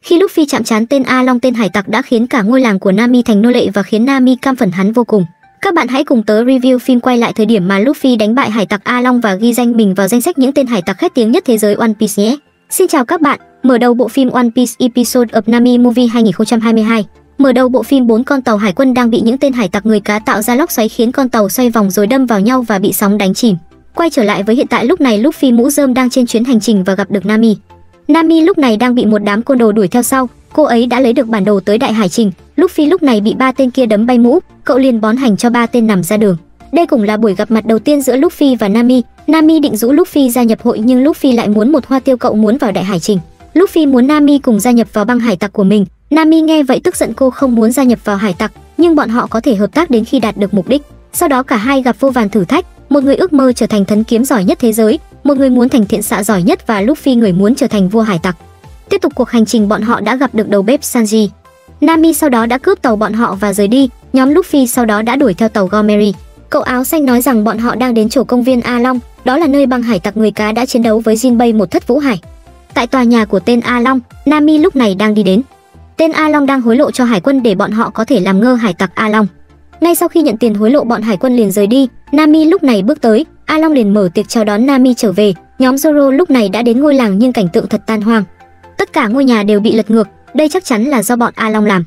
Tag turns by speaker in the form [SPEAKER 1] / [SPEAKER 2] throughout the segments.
[SPEAKER 1] Khi Luffy chạm trán tên A Long, tên hải tặc đã khiến cả ngôi làng của Nami thành nô lệ và khiến Nami căm phẫn hắn vô cùng. Các bạn hãy cùng tớ review phim quay lại thời điểm mà Luffy đánh bại hải tặc A Long và ghi danh mình vào danh sách những tên hải tặc khét tiếng nhất thế giới One Piece nhé. Xin chào các bạn, mở đầu bộ phim One Piece Episode of Nami Movie 2022. Mở đầu bộ phim, 4 con tàu hải quân đang bị những tên hải tặc người cá tạo ra lốc xoáy khiến con tàu xoay vòng rồi đâm vào nhau và bị sóng đánh chìm. Quay trở lại với hiện tại, lúc này Luffy mũ rơm đang trên chuyến hành trình và gặp được Nami. Nami lúc này đang bị một đám côn đồ đuổi theo sau, cô ấy đã lấy được bản đồ tới đại hải trình. Luffy lúc này bị 3 tên kia đấm bay mũ, cậu liền bón hành cho 3 tên nằm ra đường. Đây cũng là buổi gặp mặt đầu tiên giữa Luffy và Nami. Nami định rủ Luffy gia nhập hội nhưng Luffy lại muốn một hoa tiêu, cậu muốn vào đại hải trình. Luffy muốn Nami cùng gia nhập vào băng hải tặc của mình. Nami nghe vậy tức giận, cô không muốn gia nhập vào hải tặc, nhưng bọn họ có thể hợp tác đến khi đạt được mục đích. Sau đó cả hai gặp vô vàn thử thách, một người ước mơ trở thành thần kiếm giỏi nhất thế giới, một người muốn thành thiện xạ giỏi nhất và Luffy người muốn trở thành vua hải tặc. Tiếp tục cuộc hành trình, bọn họ đã gặp được đầu bếp Sanji. Nami sau đó đã cướp tàu bọn họ và rời đi. Nhóm Luffy sau đó đã đuổi theo tàu Gomery. Cậu áo xanh nói rằng bọn họ đang đến chỗ công viên A Long, đó là nơi băng hải tặc người cá đã chiến đấu với Jinbei, một thất vũ hải. Tại tòa nhà của tên A Long, Nami lúc này đang đi đến. Tên A Long đang hối lộ cho hải quân để bọn họ có thể làm ngơ hải tặc A Long. Ngay sau khi nhận tiền hối lộ, bọn hải quân liền rời đi. Nami lúc này bước tới, A Long liền mở tiệc chào đón Nami trở về. Nhóm Zoro lúc này đã đến ngôi làng nhưng cảnh tượng thật tan hoang. Tất cả ngôi nhà đều bị lật ngược, đây chắc chắn là do bọn A Long làm.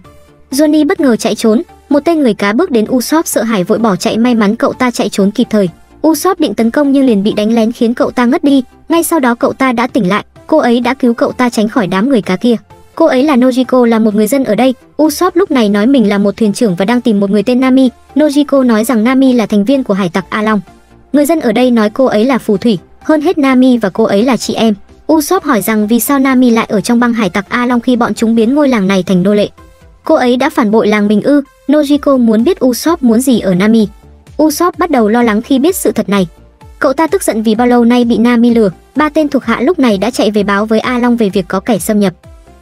[SPEAKER 1] Johnny bất ngờ chạy trốn, một tên người cá bước đến Usopp sợ hãi vội bỏ chạy, may mắn cậu ta chạy trốn kịp thời. Usopp định tấn công nhưng liền bị đánh lén khiến cậu ta ngất đi, ngay sau đó cậu ta đã tỉnh lại, cô ấy đã cứu cậu ta tránh khỏi đám người cá kia. Cô ấy là Nojiko, là một người dân ở đây. Usopp lúc này nói mình là một thuyền trưởng và đang tìm một người tên Nami. Nojiko nói rằng Nami là thành viên của hải tặc A Long. Người dân ở đây nói cô ấy là phù thủy, hơn hết Nami và cô ấy là chị em. Usopp hỏi rằng vì sao Nami lại ở trong băng hải tặc A Long khi bọn chúng biến ngôi làng này thành nô lệ. Cô ấy đã phản bội làng mình ư? Nojiko muốn biết Usopp muốn gì ở Nami. Usopp bắt đầu lo lắng khi biết sự thật này. Cậu ta tức giận vì bao lâu nay bị Nami lừa. 3 tên thuộc hạ lúc này đã chạy về báo với A Long về việc có kẻ xâm nhập.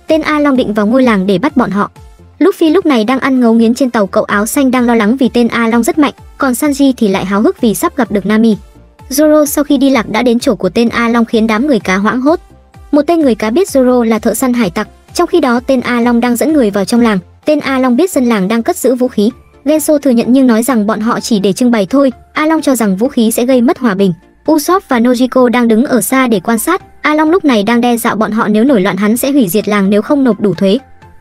[SPEAKER 1] Tên A Long định vào ngôi làng để bắt bọn họ. Luffy lúc này đang ăn ngấu nghiến trên tàu, cậu áo xanh đang lo lắng vì tên A Long rất mạnh, còn Sanji thì lại háo hức vì sắp gặp được Nami. Zoro sau khi đi lạc đã đến chỗ của tên A Long khiến đám người cá hoảng hốt. Một tên người cá biết Zoro là thợ săn hải tặc, trong khi đó tên A Long đang dẫn người vào trong làng. Tên A Long biết dân làng đang cất giữ vũ khí. Genso thừa nhận nhưng nói rằng bọn họ chỉ để trưng bày thôi. A Long cho rằng vũ khí sẽ gây mất hòa bình. Usopp và Nojiko đang đứng ở xa để quan sát. A Long lúc này đang đe dọa bọn họ nếu nổi loạn hắn sẽ hủy diệt làng nếu không nộp đủ thuế.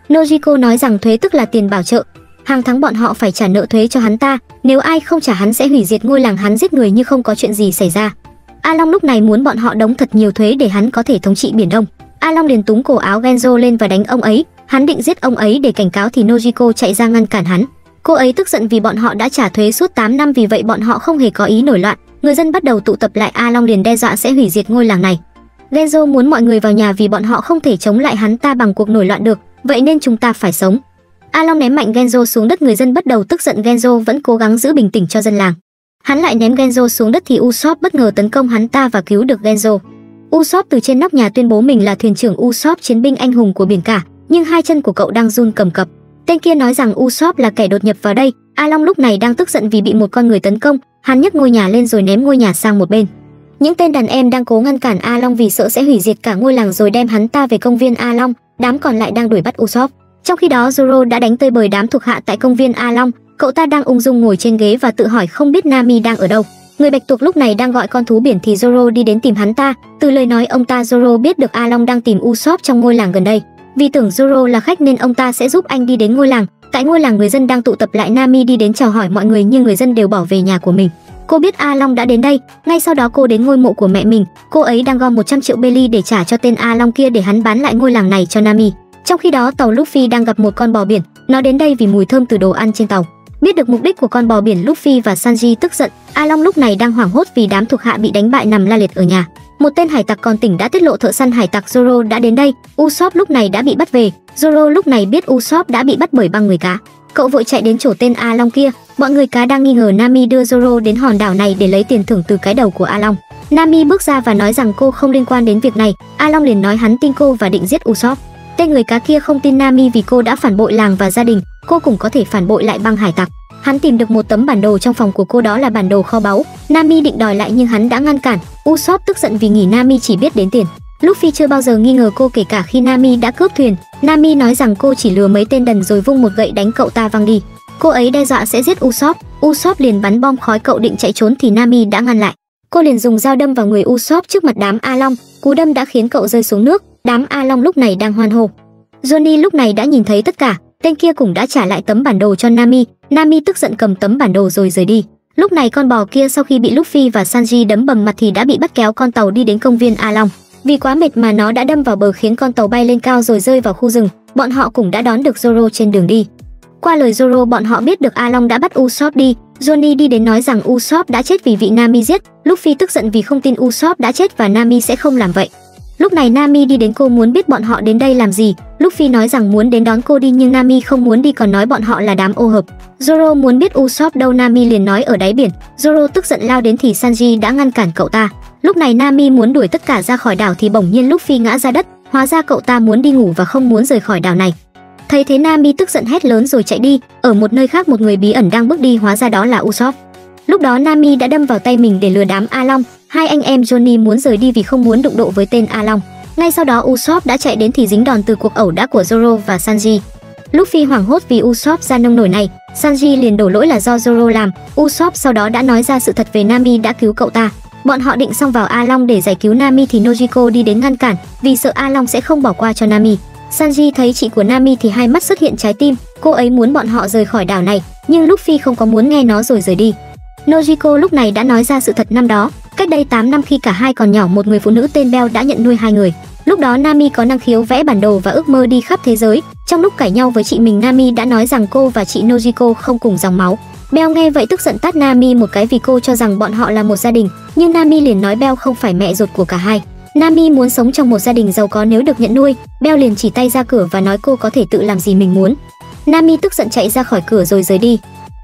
[SPEAKER 1] Nojiko nói rằng thuế tức là tiền bảo trợ, hàng tháng bọn họ phải trả nợ thuế cho hắn ta, nếu ai không trả hắn sẽ hủy diệt ngôi làng, hắn giết người như không có chuyện gì xảy ra. A Long lúc này muốn bọn họ đóng thật nhiều thuế để hắn có thể thống trị biển Đông. A Long liền túm cổ áo Genzo lên và đánh ông ấy, hắn định giết ông ấy để cảnh cáo thì Nojiko chạy ra ngăn cản hắn. Cô ấy tức giận vì bọn họ đã trả thuế suốt 8 năm, vì vậy bọn họ không hề có ý nổi loạn. Người dân bắt đầu tụ tập lại, A Long liền đe dọa sẽ hủy diệt ngôi làng này. Genzo muốn mọi người vào nhà vì bọn họ không thể chống lại hắn ta bằng cuộc nổi loạn được, vậy nên chúng ta phải sống. A Long ném mạnh Genzo xuống đất, người dân bắt đầu tức giận. Genzo vẫn cố gắng giữ bình tĩnh cho dân làng. Hắn lại ném Genzo xuống đất thì Usopp bất ngờ tấn công hắn ta và cứu được Genzo. Usopp từ trên nóc nhà tuyên bố mình là thuyền trưởng Usopp, chiến binh anh hùng của biển cả, nhưng 2 chân của cậu đang run cầm cập. Tên kia nói rằng Usopp là kẻ đột nhập vào đây. A Long lúc này đang tức giận vì bị một con người tấn công, hắn nhấc ngôi nhà lên rồi ném ngôi nhà sang một bên. Những tên đàn em đang cố ngăn cản A Long vì sợ sẽ hủy diệt cả ngôi làng rồi đem hắn ta về công viên A Long, đám còn lại đang đuổi bắt Usopp. Trong khi đó Zoro đã đánh tơi bời đám thuộc hạ tại công viên A Long, cậu ta đang ung dung ngồi trên ghế và tự hỏi không biết Nami đang ở đâu. Người bạch tuộc lúc này đang gọi con thú biển thì Zoro đi đến tìm hắn ta. Từ lời nói ông ta, Zoro biết được A Long đang tìm Usopp trong ngôi làng gần đây. Vì tưởng Zoro là khách nên ông ta sẽ giúp anh đi đến ngôi làng. Tại ngôi làng người dân đang tụ tập lại, Nami đi đến chào hỏi mọi người nhưng người dân đều bỏ về nhà của mình. Cô biết A Long đã đến đây, ngay sau đó cô đến ngôi mộ của mẹ mình. Cô ấy đang gom 100 triệu belly để trả cho tên A Long kia để hắn bán lại ngôi làng này cho Nami. Trong khi đó tàu Luffy đang gặp một con bò biển, nó đến đây vì mùi thơm từ đồ ăn trên tàu. Biết được mục đích của con bò biển, Luffy và Sanji tức giận. A Long lúc này đang hoảng hốt vì đám thuộc hạ bị đánh bại nằm la liệt ở nhà. Một tên hải tặc còn tỉnh đã tiết lộ thợ săn hải tặc Zoro đã đến đây. Usopp lúc này đã bị bắt về. Zoro lúc này biết Usopp đã bị bắt bởi băng người cá. Cậu vội chạy đến chỗ tên A Long kia. Bọn người cá đang nghi ngờ Nami đưa Zoro đến hòn đảo này để lấy tiền thưởng từ cái đầu của A Long. Nami bước ra và nói rằng cô không liên quan đến việc này. A Long liền nói hắn tin cô và định giết Usopp. Tên người cá kia không tin Nami vì cô đã phản bội làng và gia đình, cô cũng có thể phản bội lại băng hải tặc. Hắn tìm được một tấm bản đồ trong phòng của cô, đó là bản đồ kho báu. Nami định đòi lại nhưng hắn đã ngăn cản. Usopp tức giận vì nghĩ Nami chỉ biết đến tiền. Luffy chưa bao giờ nghi ngờ cô kể cả khi Nami đã cướp thuyền. Nami nói rằng cô chỉ lừa mấy tên đần rồi vung một gậy đánh cậu ta văng đi. Cô ấy đe dọa sẽ giết Usopp. Usopp liền bắn bom khói, cậu định chạy trốn thì Nami đã ngăn lại. Cô liền dùng dao đâm vào người Usopp trước mặt đám A Long. Cú đâm đã khiến cậu rơi xuống nước. Đám A Long lúc này đang hoan hô. Johnny lúc này đã nhìn thấy tất cả. Tên kia cũng đã trả lại tấm bản đồ cho Nami. Nami tức giận cầm tấm bản đồ rồi rời đi. Lúc này con bò kia sau khi bị Luffy và Sanji đấm bầm mặt thì đã bị bắt kéo con tàu đi đến công viên A Long. Vì quá mệt mà nó đã đâm vào bờ khiến con tàu bay lên cao rồi rơi vào khu rừng. Bọn họ cũng đã đón được Zoro trên đường đi. Qua lời Zoro bọn họ biết được A Long đã bắt Usopp đi. Johnny đi đến nói rằng Usopp đã chết vì bị Nami giết. Luffy tức giận vì không tin Usopp đã chết và Nami sẽ không làm vậy. Lúc này Nami đi đến, cô muốn biết bọn họ đến đây làm gì. Luffy nói rằng muốn đến đón cô đi nhưng Nami không muốn đi, còn nói bọn họ là đám ô hợp. Zoro muốn biết Usopp đâu, Nami liền nói ở đáy biển. Zoro tức giận lao đến thì Sanji đã ngăn cản cậu ta. Lúc này Nami muốn đuổi tất cả ra khỏi đảo thì bỗng nhiên Luffy ngã ra đất. Hóa ra cậu ta muốn đi ngủ và không muốn rời khỏi đảo này. Thấy thế Nami tức giận hét lớn rồi chạy đi. Ở một nơi khác một người bí ẩn đang bước đi, hóa ra đó là Usopp. Lúc đó Nami đã đâm vào tay mình để lừa đám A Long. Hai anh em Johnny muốn rời đi vì không muốn đụng độ với tên A Long. Ngay sau đó Usopp đã chạy đến thì dính đòn từ cuộc ẩu đả của Zoro và Sanji. Luffy hoảng hốt vì Usopp ra nông nổi này. Sanji liền đổ lỗi là do Zoro làm. Usopp sau đó đã nói ra sự thật về Nami đã cứu cậu ta. Bọn họ định xông vào A Long để giải cứu Nami thì Nojiko đi đến ngăn cản vì sợ A Long sẽ không bỏ qua cho Nami. Sanji thấy chị của Nami thì hai mắt xuất hiện trái tim. Cô ấy muốn bọn họ rời khỏi đảo này, nhưng Luffy không có muốn nghe nó rồi rời đi. Nojiko lúc này đã nói ra sự thật năm đó. Cách đây 8 năm khi cả hai còn nhỏ, một người phụ nữ tên Bell đã nhận nuôi hai người. Lúc đó Nami có năng khiếu vẽ bản đồ và ước mơ đi khắp thế giới. Trong lúc cãi nhau với chị mình, Nami đã nói rằng cô và chị Nojiko không cùng dòng máu. Bell nghe vậy tức giận tát Nami một cái vì cô cho rằng bọn họ là một gia đình. Nhưng Nami liền nói Bell không phải mẹ ruột của cả hai. Nami muốn sống trong một gia đình giàu có nếu được nhận nuôi. Bell liền chỉ tay ra cửa và nói cô có thể tự làm gì mình muốn. Nami tức giận chạy ra khỏi cửa rồi rời đi.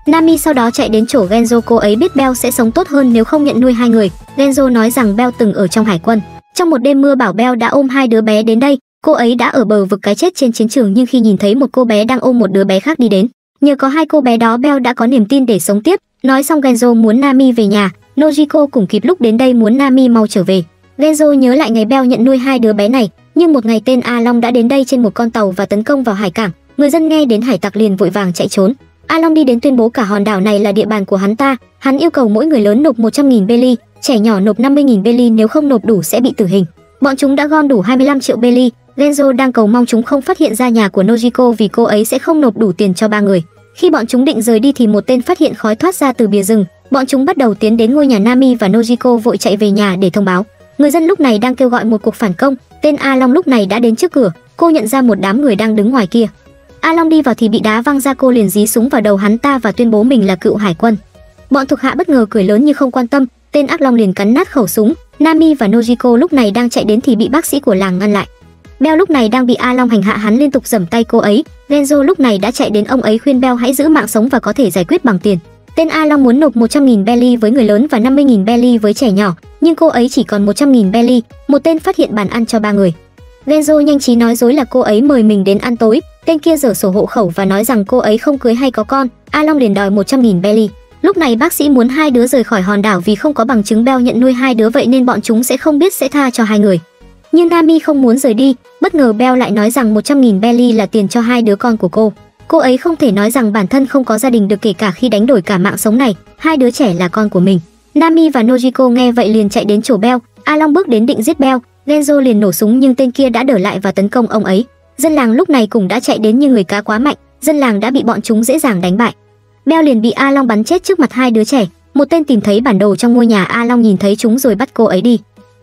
[SPEAKER 1] Nami sau đó chạy đến chỗ Genzo, cô ấy biết Bell sẽ sống tốt hơn nếu không nhận nuôi hai người. Genzo nói rằng Bell từng ở trong hải quân. Trong một đêm mưa bão Bell đã ôm hai đứa bé đến đây. Cô ấy đã ở bờ vực cái chết trên chiến trường, nhưng khi nhìn thấy một cô bé đang ôm một đứa bé khác đi đến, nhờ có hai cô bé đó Bell đã có niềm tin để sống tiếp. Nói xong Genzo muốn Nami về nhà. Nojiko cũng kịp lúc đến đây muốn Nami mau trở về. Genzo nhớ lại ngày Bell nhận nuôi hai đứa bé này, nhưng một ngày tên A Long đã đến đây trên một con tàu và tấn công vào hải cảng. Người dân nghe đến hải tặc liền vội vàng chạy trốn. A Long đi đến tuyên bố cả hòn đảo này là địa bàn của hắn ta. Hắn yêu cầu mỗi người lớn nộp 100.000 belly, trẻ nhỏ nộp 50.000 belly, nếu không nộp đủ sẽ bị tử hình. Bọn chúng đã gom đủ 25 triệu belly. Genzo đang cầu mong chúng không phát hiện ra nhà của Nojiko vì cô ấy sẽ không nộp đủ tiền cho ba người. Khi bọn chúng định rời đi thì một tên phát hiện khói thoát ra từ bìa rừng. Bọn chúng bắt đầu tiến đến ngôi nhà Nami và Nojiko vội chạy về nhà để thông báo. Người dân lúc này đang kêu gọi một cuộc phản công. Tên A Long lúc này đã đến trước cửa. Cô nhận ra một đám người đang đứng ngoài kia. A Long đi vào thì bị đá văng ra, cô liền dí súng vào đầu hắn ta và tuyên bố mình là cựu hải quân. Bọn thuộc hạ bất ngờ cười lớn nhưng không quan tâm. Tên ác long liền cắn nát khẩu súng. Nami và Nojiko lúc này đang chạy đến thì bị bác sĩ của làng ngăn lại. Bell lúc này đang bị A Long hành hạ, hắn liên tục giẫm tay cô ấy. Genzo lúc này đã chạy đến, ông ấy khuyên Bell hãy giữ mạng sống và có thể giải quyết bằng tiền. Tên A Long muốn nộp 100.000 belly với người lớn và 50.000 belly với trẻ nhỏ, nhưng cô ấy chỉ còn 100.000 belly. Một tên phát hiện bàn ăn cho ba người. Genzo nhanh trí nói dối là cô ấy mời mình đến ăn tối. Tên kia giở sổ hộ khẩu và nói rằng cô ấy không cưới hay có con. A Long liền đòi 100.000 belly. Lúc này bác sĩ muốn hai đứa rời khỏi hòn đảo vì không có bằng chứng Bell nhận nuôi hai đứa, vậy nên bọn chúng sẽ không biết sẽ tha cho hai người. Nhưng Nami không muốn rời đi. Bất ngờ Bell lại nói rằng 100.000 belly là tiền cho hai đứa con của cô. Cô ấy không thể nói rằng bản thân không có gia đình được, kể cả khi đánh đổi cả mạng sống này. Hai đứa trẻ là con của mình. Nami và Nojiko nghe vậy liền chạy đến chỗ Bell. A Long bước đến định giết Bell. Genzo liền nổ súng nhưng tên kia đã đỡ lại và tấn công ông ấy. Dân làng lúc này cũng đã chạy đến nhưng người cá quá mạnh, dân làng đã bị bọn chúng dễ dàng đánh bại. Bell liền bị A Long bắn chết trước mặt hai đứa trẻ. Một tên tìm thấy bản đồ trong ngôi nhà A Long nhìn thấy chúng rồi bắt cô ấy đi.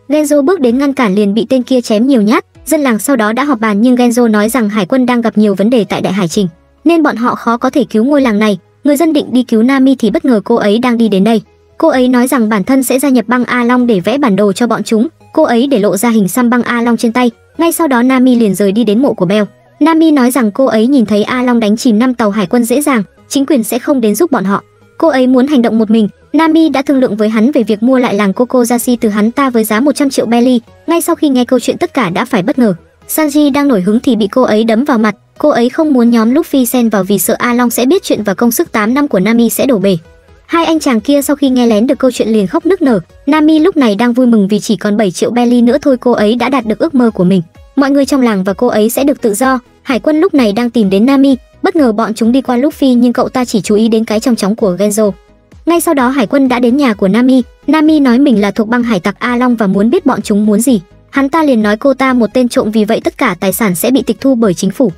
[SPEAKER 1] Genzo bước đến ngăn cản liền bị tên kia chém nhiều nhát. Dân làng sau đó đã họp bàn nhưng Genzo nói rằng hải quân đang gặp nhiều vấn đề tại Đại Hải Trình nên bọn họ khó có thể cứu ngôi làng này. Người dân định đi cứu Nami thì bất ngờ cô ấy đang đi đến đây. Cô ấy nói rằng bản thân sẽ gia nhập băng A Long để vẽ bản đồ cho bọn chúng. Cô ấy để lộ ra hình xăm băng A Long trên tay. Ngay sau đó Nami liền rời đi đến mộ của Bell. Nami nói rằng cô ấy nhìn thấy A Long đánh chìm 5 tàu hải quân dễ dàng, chính quyền sẽ không đến giúp bọn họ. Cô ấy muốn hành động một mình. Nami đã thương lượng với hắn về việc mua lại làng Kokozashi từ hắn ta với giá 100 triệu belly. Ngay sau khi nghe câu chuyện tất cả đã phải bất ngờ. Sanji đang nổi hứng thì bị cô ấy đấm vào mặt. Cô ấy không muốn nhóm Luffy xen vào vì sợ A Long sẽ biết chuyện và công sức 8 năm của Nami sẽ đổ bể. Hai anh chàng kia sau khi nghe lén được câu chuyện liền khóc nức nở. Nami lúc này đang vui mừng vì chỉ còn 7 triệu belly nữa thôi cô ấy đã đạt được ước mơ của mình. Mọi người trong làng và cô ấy sẽ được tự do. Hải quân lúc này đang tìm đến Nami, bất ngờ bọn chúng đi qua Luffy nhưng cậu ta chỉ chú ý đến cái chong chóng của Genzo. Ngay sau đó hải quân đã đến nhà của Nami. Nami nói mình là thuộc băng hải tặc A Long và muốn biết bọn chúng muốn gì. Hắn ta liền nói cô ta một tên trộm, vì vậy tất cả tài sản sẽ bị tịch thu bởi chính phủ.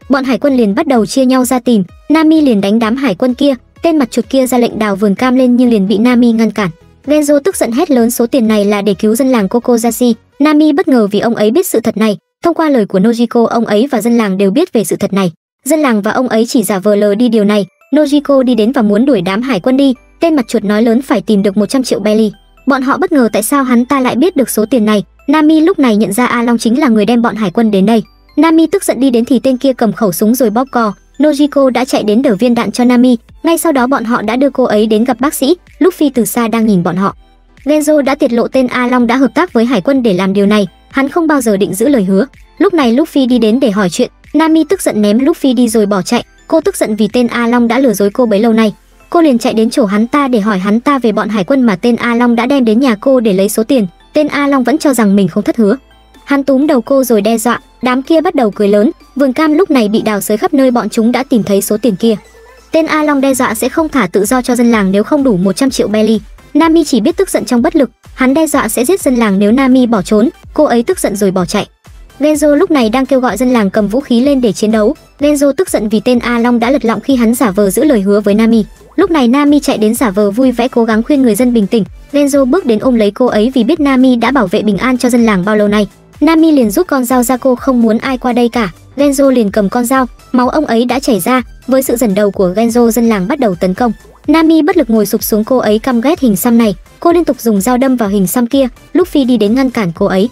[SPEAKER 1] Bọn hải quân liền bắt đầu chia nhau ra tìm. Nami liền đánh đám hải quân kia. Tên mặt chuột kia ra lệnh đào vườn cam lên nhưng liền bị Nami ngăn cản. Genzo tức giận hét lớn số tiền này là để cứu dân làng Kokozashi. Nami bất ngờ vì ông ấy biết sự thật này. Thông qua lời của Nojiko, ông ấy và dân làng đều biết về sự thật này. Dân làng và ông ấy chỉ giả vờ lờ đi điều này. Nojiko đi đến và muốn đuổi đám hải quân đi. Tên mặt chuột nói lớn phải tìm được 100 triệu belly. Bọn họ bất ngờ tại sao hắn ta lại biết được số tiền này. Nami lúc này nhận ra A Long chính là người đem bọn hải quân đến đây. Nami tức giận đi đến thì tên kia cầm khẩu súng rồi bóp cò. Nojiko đã chạy đến đỡ viên đạn cho Nami. Ngay sau đó bọn họ đã đưa cô ấy đến gặp bác sĩ. Luffy từ xa đang nhìn bọn họ. Genzo đã tiết lộ tên A Long đã hợp tác với hải quân để làm điều này. Hắn không bao giờ định giữ lời hứa. Lúc này Luffy đi đến để hỏi chuyện. Nami tức giận ném Luffy đi rồi bỏ chạy. Cô tức giận vì tên A Long đã lừa dối cô bấy lâu nay. Cô liền chạy đến chỗ hắn ta để hỏi hắn ta về bọn hải quân mà tên A Long đã đem đến nhà cô để lấy số tiền. Tên A Long vẫn cho rằng mình không thất hứa. Hắn túm đầu cô rồi đe dọa. Đám kia bắt đầu cười lớn. Vườn cam lúc này bị đào xới khắp nơi, bọn chúng đã tìm thấy số tiền kia. Tên A Long đe dọa sẽ không thả tự do cho dân làng nếu không đủ 100 triệu belly. Nami chỉ biết tức giận trong bất lực. Hắn đe dọa sẽ giết dân làng nếu Nami bỏ trốn. Cô ấy tức giận rồi bỏ chạy. Genzo lúc này đang kêu gọi dân làng cầm vũ khí lên để chiến đấu. Genzo tức giận vì tên A Long đã lật lọng khi hắn giả vờ giữ lời hứa với Nami. Lúc này Nami chạy đến giả vờ vui vẻ cố gắng khuyên người dân bình tĩnh. Genzo bước đến ôm lấy cô ấy vì biết Nami đã bảo vệ bình an cho dân làng bao lâu nay. Nami liền rút con dao ra, cô không muốn ai qua đây cả. Genzo liền cầm con dao, máu ông ấy đã chảy ra. Với sự dẫn đầu của Genzo, dân làng bắt đầu tấn công. Nami bất lực ngồi sụp xuống, cô ấy căm ghét hình xăm này. Cô liên tục dùng dao đâm vào hình xăm kia. Luffy đi đến ngăn cản cô ấy.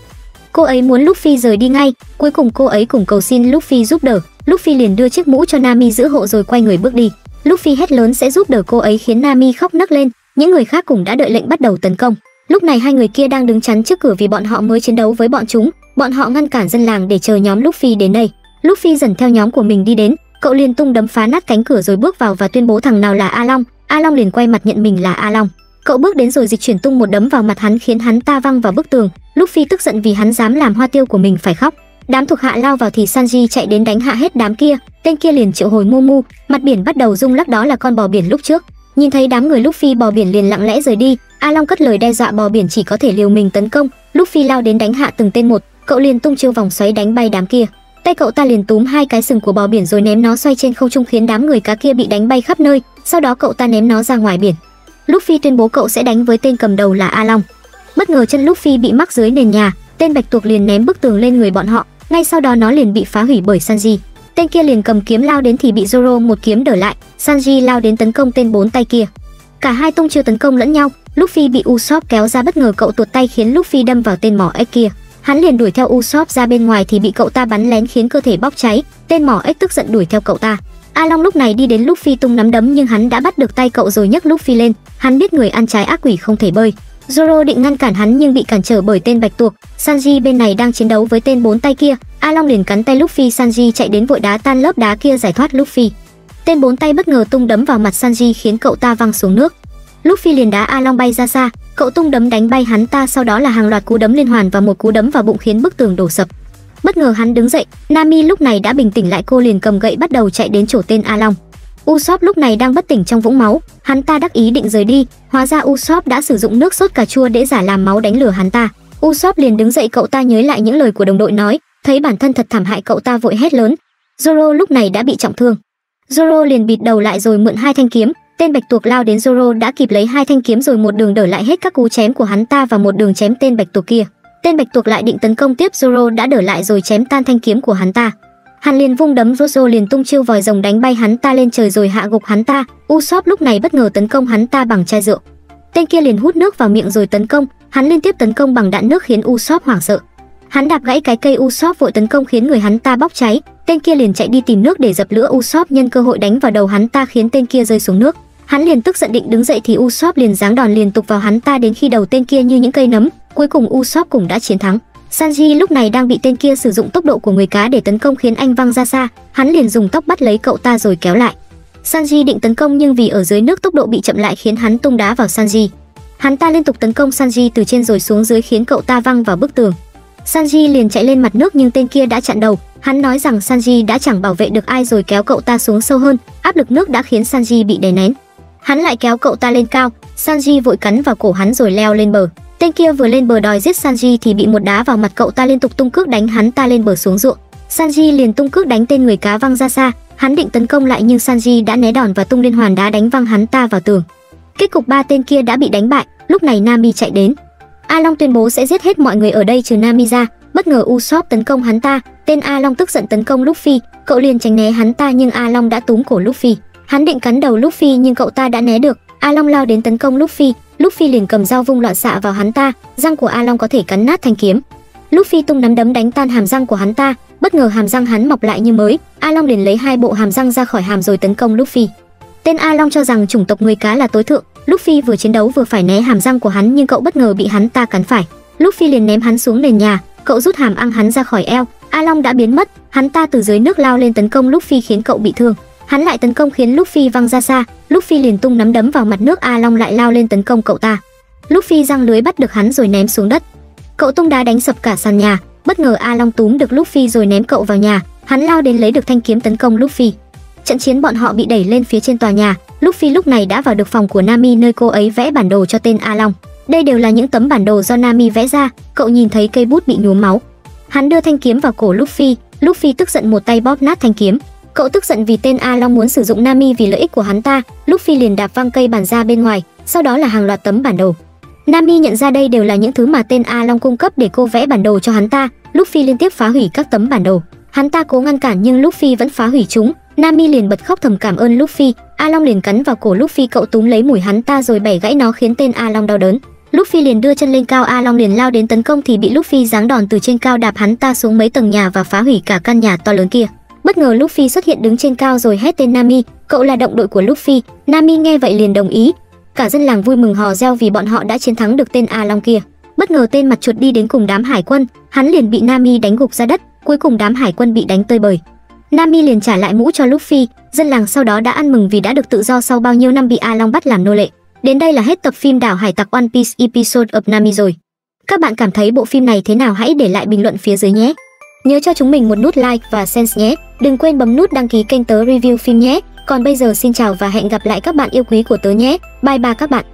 [SPEAKER 1] Cô ấy muốn Luffy rời đi ngay. Cuối cùng cô ấy cùng cầu xin Luffy giúp đỡ. Luffy liền đưa chiếc mũ cho Nami giữ hộ rồi quay người bước đi. Luffy hét lớn sẽ giúp đỡ cô ấy khiến Nami khóc nấc lên. Những người khác cũng đã đợi lệnh bắt đầu tấn công. Lúc này hai người kia đang đứng chắn trước cửa vì bọn họ mới chiến đấu với bọn chúng. Bọn họ ngăn cản dân làng để chờ nhóm Luffy đến đây. Luffy dần theo nhóm của mình đi đến. Cậu liền tung đấm phá nát cánh cửa rồi bước vào và tuyên bố thằng nào là A Long. A Long liền quay mặt nhận mình là A Long. Cậu bước đến rồi dịch chuyển tung một đấm vào mặt hắn khiến hắn ta văng vào bức tường. Luffy tức giận vì hắn dám làm hoa tiêu của mình phải khóc. Đám thuộc hạ lao vào thì Sanji chạy đến đánh hạ hết đám kia. Tên kia liền triệu hồi Momu. Mặt biển bắt đầu rung lắc, đó là con bò biển lúc trước. Nhìn thấy đám người Luffy, bò biển liền lặng lẽ rời đi. A Long cất lời đe dọa bò biển chỉ có thể liều mình tấn công. Luffy lao đến đánh hạ từng tên một. Cậu liền tung chiêu vòng xoáy đánh bay đám kia. Tay cậu ta liền túm hai cái sừng của bò biển rồi ném nó xoay trên không trung khiến đám người cá kia bị đánh bay khắp nơi. Sau đó cậu ta ném nó ra ngoài biển. Luffy tuyên bố cậu sẽ đánh với tên cầm đầu là A Long. Bất ngờ chân Luffy bị mắc dưới nền nhà. Tên bạch tuộc liền ném bức tường lên người bọn họ. Ngay sau đó nó liền bị phá hủy bởi Sanji. Tên kia liền cầm kiếm lao đến thì bị Zoro một kiếm đỡ lại. Sanji lao đến tấn công tên 4 tay kia. Cả hai tung chiêu tấn công lẫn nhau. Luffy bị Usopp kéo ra, bất ngờ cậu tuột tay khiến Luffy đâm vào tên mỏ ếch kia. Hắn liền đuổi theo Usopp ra bên ngoài thì bị cậu ta bắn lén khiến cơ thể bốc cháy. Tên mỏ ếch tức giận đuổi theo cậu ta. A Long lúc này đi đến Luffy tung nắm đấm nhưng hắn đã bắt được tay cậu rồi nhấc Luffy lên. Hắn biết người ăn trái ác quỷ không thể bơi. Zoro định ngăn cản hắn nhưng bị cản trở bởi tên bạch tuộc. Sanji bên này đang chiến đấu với tên 4 tay kia. A Long liền cắn tay Luffy. Sanji chạy đến vội đá tan lớp đá kia giải thoát Luffy. Tên 4 tay bất ngờ tung đấm vào mặt Sanji khiến cậu ta văng xuống nước. Luffy liền đá A Long bay ra xa. Cậu tung đấm đánh bay hắn ta, sau đó là hàng loạt cú đấm liên hoàn và một cú đấm vào bụng khiến bức tường đổ sập. Bất ngờ hắn đứng dậy. Nami lúc này đã bình tĩnh lại, cô liền cầm gậy bắt đầu chạy đến chỗ tên A Long. Usopp lúc này đang bất tỉnh trong vũng máu. Hắn ta đắc ý định rời đi. Hóa ra Usopp đã sử dụng nước sốt cà chua để giả làm máu đánh lừa hắn ta. Usopp liền đứng dậy, cậu ta nhớ lại những lời của đồng đội nói. Thấy bản thân thật thảm hại, cậu ta vội hét lớn. Zoro lúc này đã bị trọng thương. Zoro liền bịt đầu lại rồi mượn 2 thanh kiếm. Tên bạch tuộc lao đến, Zoro đã kịp lấy 2 thanh kiếm rồi một đường đỡ lại hết các cú chém của hắn ta và một đường chém tên bạch tuộc kia. Tên bạch tuộc lại định tấn công tiếp, Zoro đã đỡ lại rồi chém tan thanh kiếm của hắn ta. Hắn liền vung đấm, Zoro liền tung chiêu vòi rồng đánh bay hắn ta lên trời rồi hạ gục hắn ta. Usopp lúc này bất ngờ tấn công hắn ta bằng chai rượu. Tên kia liền hút nước vào miệng rồi tấn công. Hắn liên tiếp tấn công bằng đạn nước khiến Usopp hoảng sợ. Hắn đạp gãy cái cây, Usopp vội tấn công khiến người hắn ta bốc cháy. Tên kia liền chạy đi tìm nước để dập lửa. Usopp nhân cơ hội đánh vào đầu hắn ta khiến tên kia rơi xuống nước. Hắn liền tức giận định đứng dậy thì Usopp liền giáng đòn liên tục vào hắn ta đến khi đầu tên kia như những cây nấm. Cuối cùng Usopp cũng đã chiến thắng. Sanji lúc này đang bị tên kia sử dụng tốc độ của người cá để tấn công khiến anh văng ra xa. Hắn liền dùng tóc bắt lấy cậu ta rồi kéo lại. Sanji định tấn công nhưng vì ở dưới nước tốc độ bị chậm lại khiến hắn tung đá vào Sanji. Hắn ta liên tục tấn công Sanji từ trên rồi xuống dưới khiến cậu ta văng vào bức tường. Sanji liền chạy lên mặt nước nhưng tên kia đã chặn đầu. Hắn nói rằng Sanji đã chẳng bảo vệ được ai rồi kéo cậu ta xuống sâu hơn. Áp lực nước đã khiến Sanji bị đè nén. Hắn lại kéo cậu ta lên cao. Sanji vội cắn vào cổ hắn rồi leo lên bờ. Tên kia vừa lên bờ đòi giết Sanji thì bị một đá vào mặt, cậu ta liên tục tung cước đánh hắn ta lên bờ xuống ruộng. Sanji liền tung cước đánh tên người cá văng ra xa. Hắn định tấn công lại nhưng Sanji đã né đòn và tung liên hoàn đá đánh văng hắn ta vào tường. Kết cục ba tên kia đã bị đánh bại. Lúc này Nami chạy đến. A Long tuyên bố sẽ giết hết mọi người ở đây trừ Nami ra. Bất ngờ Usopp tấn công hắn ta. Tên A Long tức giận tấn công Luffy. Cậu liền tránh né hắn ta nhưng A Long đã túm cổ Luffy. Hắn định cắn đầu Luffy nhưng cậu ta đã né được. A Long lao đến tấn công Luffy. Luffy liền cầm dao vung loạn xạ vào hắn ta. Răng của A Long có thể cắn nát thanh kiếm. Luffy tung nắm đấm đánh tan hàm răng của hắn ta. Bất ngờ hàm răng hắn mọc lại như mới. A Long liền lấy hai bộ hàm răng ra khỏi hàm rồi tấn công Luffy. Tên A Long cho rằng chủng tộc người cá là tối thượng. Luffy vừa chiến đấu vừa phải né hàm răng của hắn nhưng cậu bất ngờ bị hắn ta cắn phải. Luffy liền ném hắn xuống nền nhà. Cậu rút hàm ăn hắn ra khỏi eo. A Long đã biến mất. Hắn ta từ dưới nước lao lên tấn công Luffy khiến cậu bị thương. Hắn lại tấn công khiến Luffy văng ra xa. Luffy liền tung nắm đấm vào mặt nước. A Long lại lao lên tấn công cậu ta. Luffy giăng lưới bắt được hắn rồi ném xuống đất. Cậu tung đá đánh sập cả sàn nhà. Bất ngờ A Long túm được Luffy rồi ném cậu vào nhà. Hắn lao đến lấy được thanh kiếm tấn công Luffy. Trận chiến bọn họ bị đẩy lên phía trên tòa nhà. Luffy lúc này đã vào được phòng của Nami nơi cô ấy vẽ bản đồ cho tên A Long. Đây đều là những tấm bản đồ do Nami vẽ ra. Cậu nhìn thấy cây bút bị nhuốm máu. Hắn đưa thanh kiếm vào cổ Luffy. Luffy tức giận một tay bóp nát thanh kiếm. Cậu tức giận vì tên A Long muốn sử dụng Nami vì lợi ích của hắn ta. Luffy liền đạp văng cây bàn ra bên ngoài. Sau đó là hàng loạt tấm bản đồ. Nami nhận ra đây đều là những thứ mà tên A Long cung cấp để cô vẽ bản đồ cho hắn ta. Luffy liên tiếp phá hủy các tấm bản đồ. Hắn ta cố ngăn cản nhưng Luffy vẫn phá hủy chúng. Nami liền bật khóc thầm cảm ơn Luffy. A Long liền cắn vào cổ Luffy, cậu túm lấy mũi hắn ta rồi bẻ gãy nó khiến tên A Long đau đớn. Luffy liền đưa chân lên cao. A Long liền lao đến tấn công thì bị Luffy giáng đòn từ trên cao đạp hắn ta xuống mấy tầng nhà và phá hủy cả căn nhà to lớn kia. Bất ngờ Luffy xuất hiện đứng trên cao rồi hét tên Nami, cậu là động đội của Luffy. Nami nghe vậy liền đồng ý. Cả dân làng vui mừng hò reo vì bọn họ đã chiến thắng được tên A Long kia. Bất ngờ tên mặt chuột đi đến cùng đám hải quân, hắn liền bị Nami đánh gục ra đất. Cuối cùng đám hải quân bị đánh tơi bời. Nami liền trả lại mũ cho Luffy. Dân làng sau đó đã ăn mừng vì đã được tự do sau bao nhiêu năm bị A Long bắt làm nô lệ. Đến đây là hết tập phim Đảo Hải Tặc One Piece Episode of Nami rồi. Các bạn cảm thấy bộ phim này thế nào? Hãy để lại bình luận phía dưới nhé. Nhớ cho chúng mình một nút like và sense nhé. Đừng quên bấm nút đăng ký kênh tớ review phim nhé. Còn bây giờ xin chào và hẹn gặp lại các bạn yêu quý của tớ nhé. Bye bye các bạn.